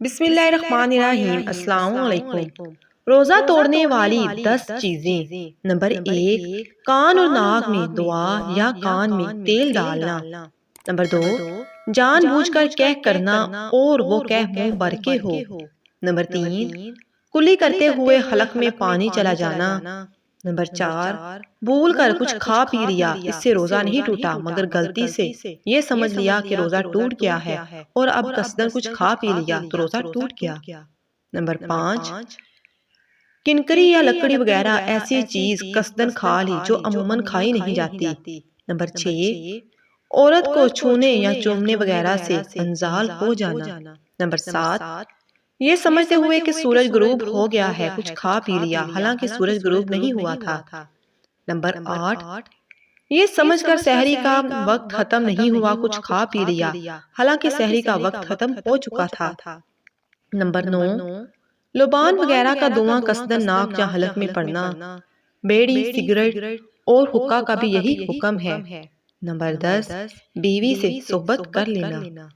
बिस्मिल्लाहिर्रहमानिर्रहीम अस्सलाम वालेकुम। रोज़ा तोड़ने वाली 10 चीज़ें। नंबर 1, कान और नाक में दुआ या कान में तेल डालना। नंबर 2, जानबूझकर कह करना और वो कह मुंह भर के हो। नंबर 3, कुली करते हुए हलक में पानी चला जाना। नंबर 4, भूल कर कुछ खा पी लिया, इससे रोजा नहीं टूटा मगर गलती से ये समझ लिया कि रोजा टूट गया है और अब कसदन कुछ खा पी लिया तो रोजा टूट गया। नंबर 5, किनकरी या लकड़ी वगैरह ऐसी चीज कसदन खा ली जो अमूमन खाई नहीं जाती। नंबर 6, औरत को छूने या चूमने वगैरह से अंजाल हो जाना। नंबर 7, ये समझते हुए कि सूरज गुरूब हो गया है कुछ खा पी लिया हालांकि सूरज गुरूब नहीं हुआ था। नंबर 8, ये समझकर सहरी का वक्त खत्म नहीं हुआ कुछ खा पी लिया हालांकि सहरी का वक्त खत्म हो चुका था। नंबर 9, लुबान वगैरह का धुआं कसदन नाक या हलक में पड़ना। बेड़ी, सिगरेट और हुक्का का भी यही हुक्म है। नंबर 10, बीवी से सोहबत कर लेना।